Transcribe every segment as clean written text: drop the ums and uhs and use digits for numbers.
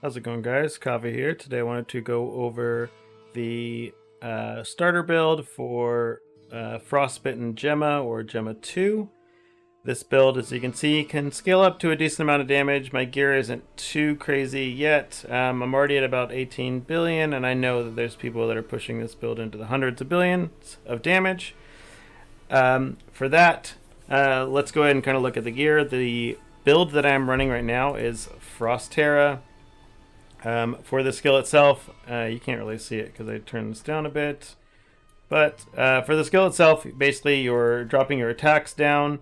How's it going, guys? Kava here. Today I wanted to go over the starter build for Frostbitten Gemma or Gemma 2. This build, as you can see, can scale up to a decent amount of damage. My gear isn't too crazy yet. I'm already at about 18 billion, and I know that there's people that are pushing this build into the hundreds of billions of damage. For that, let's go ahead and kind of look at the gear. The build that I'm running right now is Frost Terra. For the skill itself, you can't really see it because I turned this down a bit. But for the skill itself, basically you're dropping your attacks down.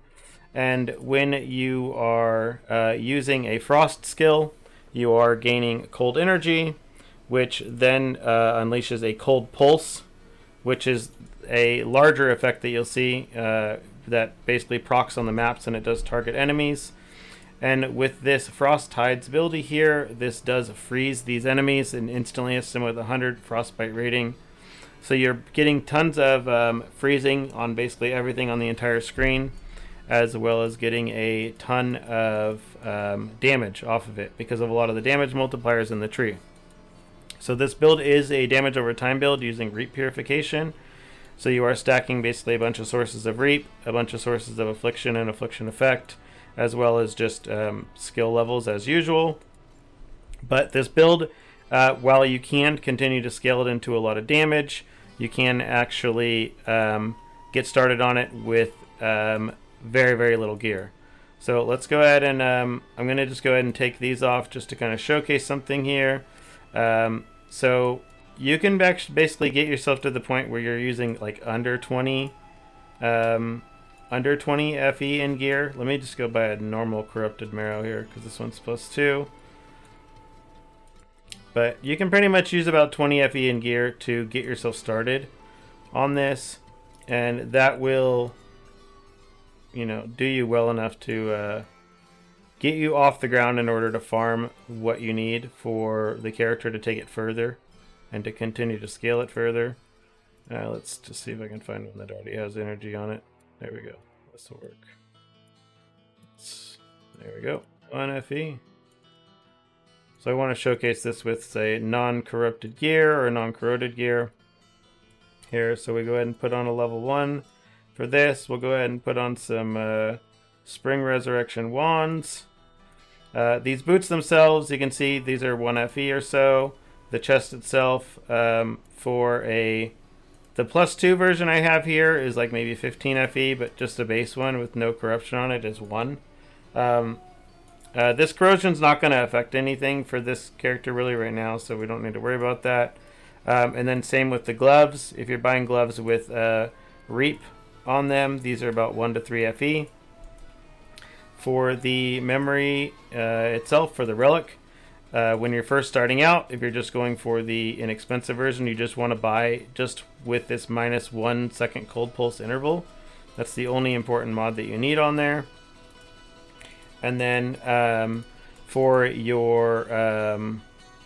And when you are using a frost skill, you are gaining cold energy, which then unleashes a cold pulse, which is a larger effect that you'll see that basically procs on the maps and it does target enemies. And with this Frost Tides ability here, this does freeze these enemies and instantly hits them with 100 frostbite rating. So you're getting tons of freezing on basically everything on the entire screen, as well as getting a ton of damage off of it because of a lot of the damage multipliers in the tree. So this build is a damage over time build using Reap Purification. So you are stacking basically a bunch of sources of Reap, a bunch of sources of Affliction and Affliction Effect, as well as just skill levels as usual. But this build, while you can continue to scale it into a lot of damage, you can actually get started on it with very, very little gear. So let's go ahead and I'm going to just go ahead and take these off just to kind of showcase something here. So you can basically get yourself to the point where you're using like under 20 FE in gear. Let me just go buy a normal corrupted marrow here because this one's +2. But you can pretty much use about 20 FE in gear to get yourself started on this, and that will, you know, do you well enough to get you off the ground in order to farm what you need for the character to take it further and to continue to scale it further. Let's just see if I can find one that already has energy on it. There we go. This will work. There we go. 1 FE. So I want to showcase this with, say, non-corrupted gear or non-corroded gear here. So we go ahead and put on a level 1. For this, we'll go ahead and put on some Spring Resurrection Wands. These boots themselves, you can see these are 1 FE or so. The chest itself for the +2 version I have here is like maybe 15 FE, but just a base one with no corruption on it is 1. This corrosion's not going to affect anything for this character really right now, so we don't need to worry about that. And then same with the gloves. If you're buying gloves with Reap on them, these are about 1 to 3 FE. For the memory itself, for the relic, when you're first starting out, if you're just going for the inexpensive version, you just want to buy just with this -1 second cold pulse interval. That's the only important mod that you need on there. And then for your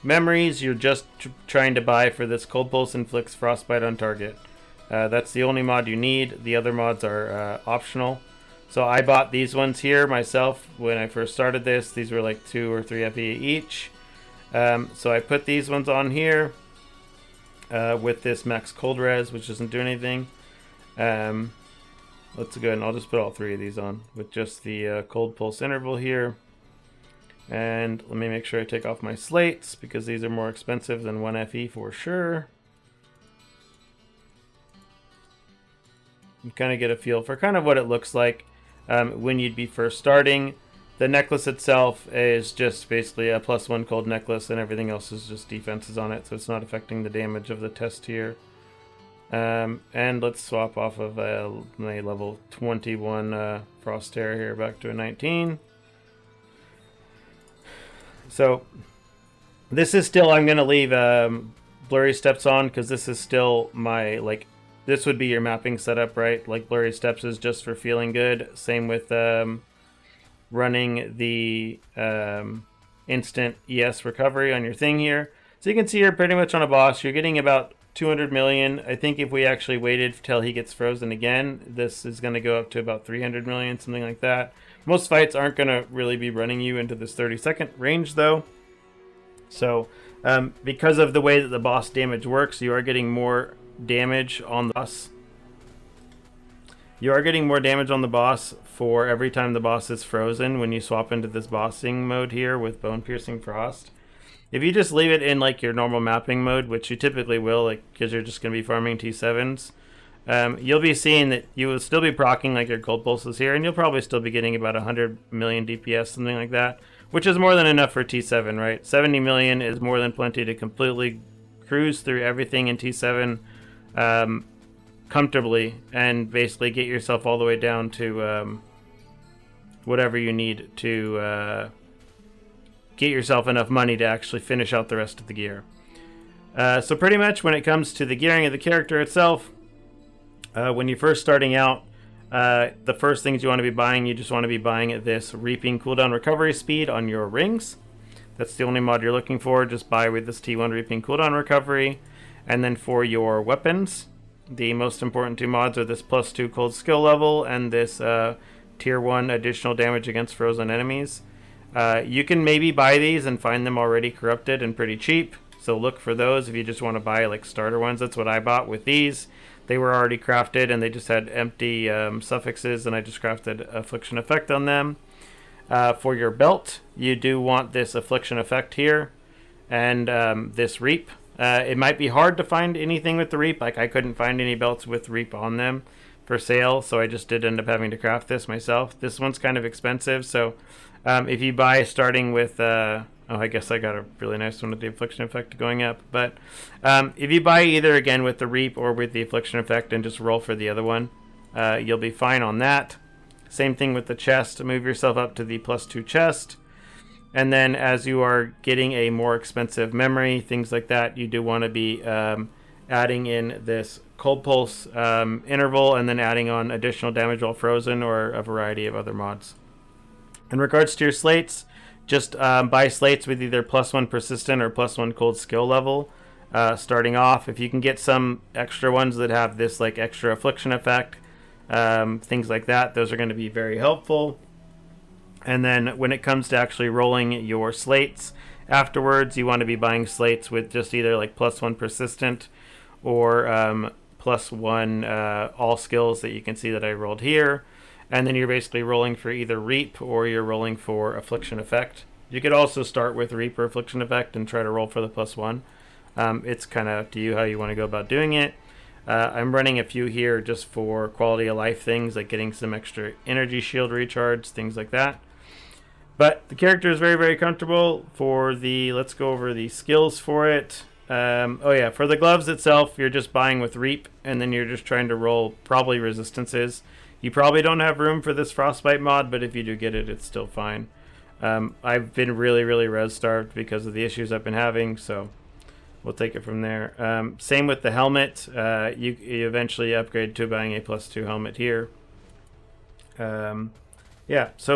memories, you're just trying to buy for this cold pulse inflicts frostbite on target. That's the only mod you need. The other mods are optional. So I bought these ones here myself when I first started this. These were like 2 or 3 FE each. So I put these ones on here with this max cold res, which doesn't do anything. Let's go ahead and I'll just put all 3 of these on with just the cold pulse interval here. And let me make sure I take off my slates because these are more expensive than 1 FE for sure. You kind of get a feel for kind of what it looks like when you'd be first starting. The necklace itself is just basically a +1 cold necklace, and everything else is just defenses on it, so it's not affecting the damage of the test here. And let's swap off of my level 21 Frost Terra here back to a 19. So this is still, I'm going to leave Blurry Steps on because this is still my, like, this would be your mapping setup, right? Like Blurry Steps is just for feeling good. Same with running the instant ES recovery on your thing here. So you can see you're pretty much on a boss. You're getting about 200 million. I think if we actually waited till he gets frozen again, this is going to go up to about 300 million, something like that. Most fights aren't going to really be running you into this 30-second range, though. So because of the way that the boss damage works, you are getting more damage on the boss. You are getting more damage on the boss for every time the boss is frozen when you swap into this bossing mode here with Bone Piercing Frost. If you just leave it in like your normal mapping mode, which you typically will, like because you're just going to be farming T7s, you'll be seeing that you will still be proccing like your cold pulses here, and you'll probably still be getting about 100 million DPS, something like that, which is more than enough for T7, right? 70 million is more than plenty to completely cruise through everything in T7 comfortably and basically get yourself all the way down to whatever you need to get yourself enough money to actually finish out the rest of the gear. So pretty much when it comes to the gearing of the character itself, when you're first starting out, the first things you want to be buying, you just want to be buying this Reaping cooldown recovery speed on your rings. That's the only mod you're looking for. Just buy with this T1 Reaping cooldown recovery. And then for your weapons, the most important two mods are this +2 cold skill level and this tier 1 additional damage against frozen enemies. You can maybe buy these and find them already corrupted and pretty cheap. So look for those if you just want to buy like starter ones. That's what I bought with these. They were already crafted and they just had empty suffixes, and I just crafted Affliction Effect on them. For your belt, you do want this Affliction Effect here and this Reap. It might be hard to find anything with the Reap. Like I couldn't find any belts with Reap on them for sale, so I just did end up having to craft this myself. This one's kind of expensive, so if you buy starting with I guess I got a really nice one with the Affliction Effect going up. But if you buy either again with the Reap or with the Affliction Effect and just roll for the other one, you'll be fine on that. Same thing with the chest. Move yourself up to the +2 chest. And then as you are getting a more expensive memory, things like that, you do want to be adding in this Cold Pulse interval and then adding on additional damage while frozen or a variety of other mods. In regards to your slates, just buy slates with either +1 persistent or +1 cold skill level. Starting off, if you can get some extra ones that have this like extra affliction effect, things like that, those are going to be very helpful. And then when it comes to actually rolling your slates afterwards, you want to be buying slates with just either like +1 persistent or +1 all skills that you can see that I rolled here. And then you're basically rolling for either Reap or you're rolling for Affliction Effect. You could also start with Reap or Affliction Effect and try to roll for the +1. It's kind of up to you how you want to go about doing it. I'm running a few here just for quality of life things, like getting some extra energy shield recharge, things like that. But the character is very, very comfortable. Let's go over the skills for it. For the gloves itself, you're just buying with Reap, and then you're just trying to roll probably resistances. You probably don't have room for this Frostbite mod, but if you do get it, it's still fine. I've been really, really res starved because of the issues I've been having, so we'll take it from there. Same with the helmet. You eventually upgrade to buying a +2 helmet here. So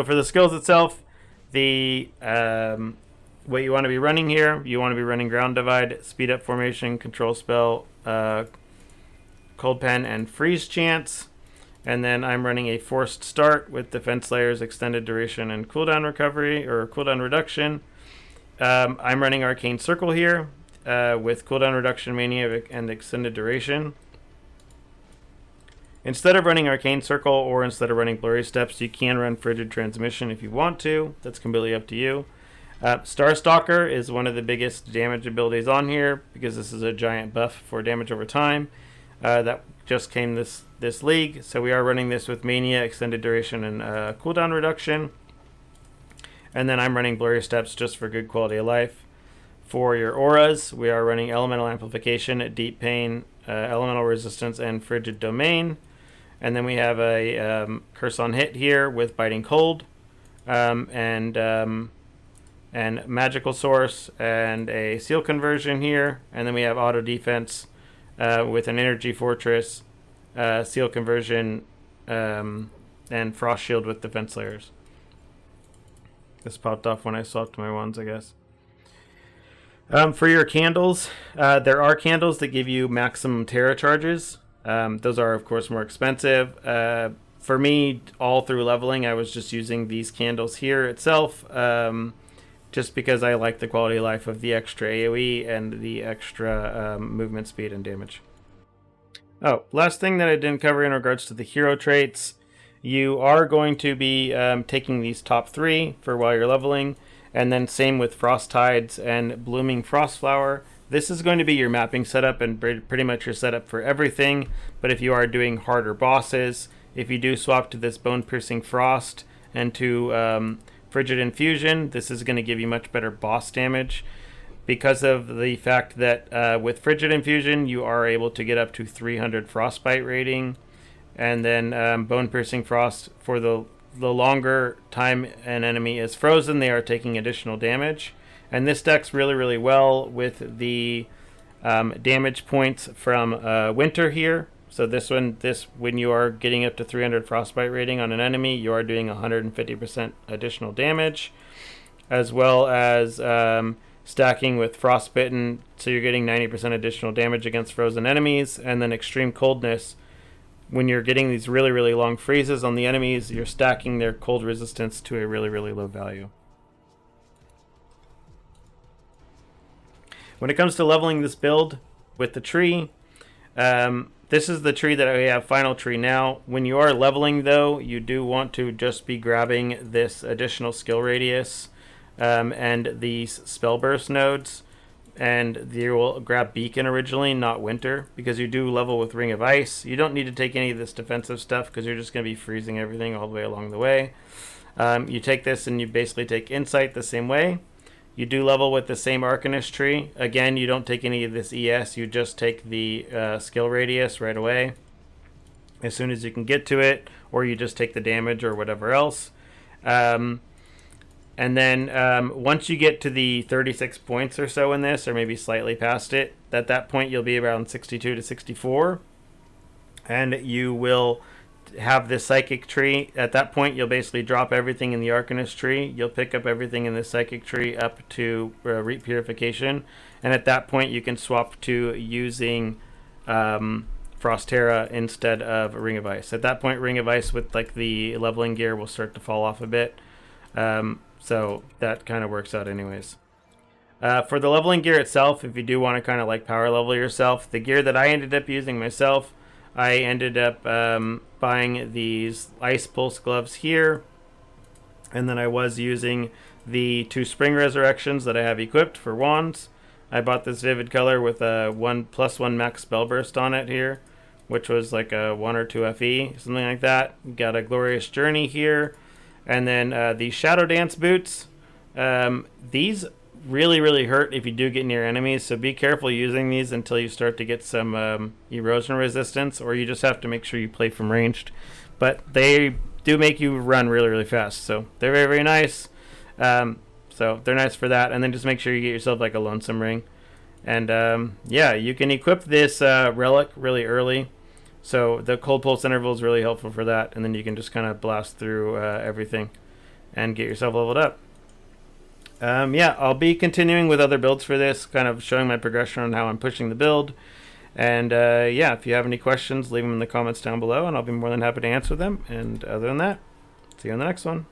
for the skills itself, what you want to be running here, you want to be running Ground Divide, Speed Up Formation, Control Spell, Cold Pen, and Freeze Chance. And then I'm running a Forced Start with Defense Layers, Extended Duration, and Cooldown Recovery, or Cooldown Reduction. I'm running Arcane Circle here with Cooldown Reduction, Mania, and Extended Duration. Instead of running Arcane Circle or instead of running Blurry Steps, you can run Frigid Transmission if you want to. That's completely up to you. Starstalker is one of the biggest damage abilities on here because this is a giant buff for damage over time. That just came this league, so we are running this with Mania, Extended Duration, and Cooldown Reduction. And then I'm running Blurry Steps just for good quality of life. For your auras, we are running Elemental Amplification, Deep Pain, Elemental Resistance, and Frigid Domain. And then we have a Curse on Hit here with Biting Cold, and Magical Source, and a Seal Conversion here. And then we have Auto Defense with an Energy Fortress, Seal Conversion, and Frost Shield with Defense Layers. This popped off when I swapped my ones, I guess. For your candles, there are candles that give you maximum Terra charges. Those are, of course, more expensive. For me, all through leveling, I was just using these candles here itself. just because I like the quality of life of the extra AoE and the extra movement speed and damage. Oh, last thing that I didn't cover in regards to the hero traits, you are going to be taking these top 3 for while you're leveling, and then same with Frost Tides and Blooming Frostflower. This is going to be your mapping setup and pretty much your setup for everything, but if you are doing harder bosses, if you do swap to this Bone Piercing Frost and to Frigid Infusion, this is going to give you much better boss damage because of the fact that with Frigid Infusion you are able to get up to 300 Frostbite rating, and then Bone Piercing Frost, for the longer time an enemy is frozen, they are taking additional damage. And this decks really well with the damage points from Winter here. So when you are getting up to 300 Frostbite rating on an enemy, you are doing 150% additional damage, as well as stacking with Frostbitten, so you're getting 90% additional damage against frozen enemies. And then Extreme Coldness, when you're getting these really long freezes on the enemies, you're stacking their cold resistance to a really low value. When it comes to leveling this build with the tree, this is the tree that we have final tree now. When you are leveling though, you do want to just be grabbing this additional skill radius and these spell burst nodes, and you will grab Beacon originally, not Winter, because you do level with Ring of Ice. You don't need to take any of this defensive stuff because you're just going to be freezing everything all the way along the way. You take this and you basically take Insight the same way. You do level with the same Arcanist tree. Again, you don't take any of this ES, you just take the skill radius right away as soon as you can get to it, or you just take the damage or whatever else. And then once you get to the 36 points or so in this, or maybe slightly past it, at that point you'll be around 62 to 64. And you will have this Psychic tree. At that point you'll basically drop everything in the Arcanist tree. You'll pick up everything in the Psychic tree up to Reap Purification. And at that point you can swap to using Frost Terra instead of Ring of Ice. At that point Ring of Ice with like the leveling gear will start to fall off a bit. So that kind of works out anyways. For the leveling gear itself, if you do want to kind of like power level yourself, the gear that I ended up using myself, I ended up buying these Ice Pulse gloves here, and then I was using the 2 Spring Resurrections that I have equipped for wands. I bought this Vivid color with a 1+1 max spell burst on it here, which was like a 1 or 2 FE, something like that. Got a Glorious Journey here, and then the Shadow Dance boots. These really hurt if you do get near enemies, so be careful using these until you start to get some erosion resistance, or you just have to make sure you play from ranged. But they do make you run really fast, so they're very nice. So they're nice for that, and then just make sure you get yourself like a lonesome ring. And yeah, you can equip this relic really early, so the Cold Pulse interval is really helpful for that, and then you can just kind of blast through everything and get yourself leveled up. Yeah, I'll be continuing with other builds for this, kind of showing my progression on how I'm pushing the build. And yeah, if you have any questions, leave them in the comments down below, and I'll be more than happy to answer them. And other than that, see you on the next one.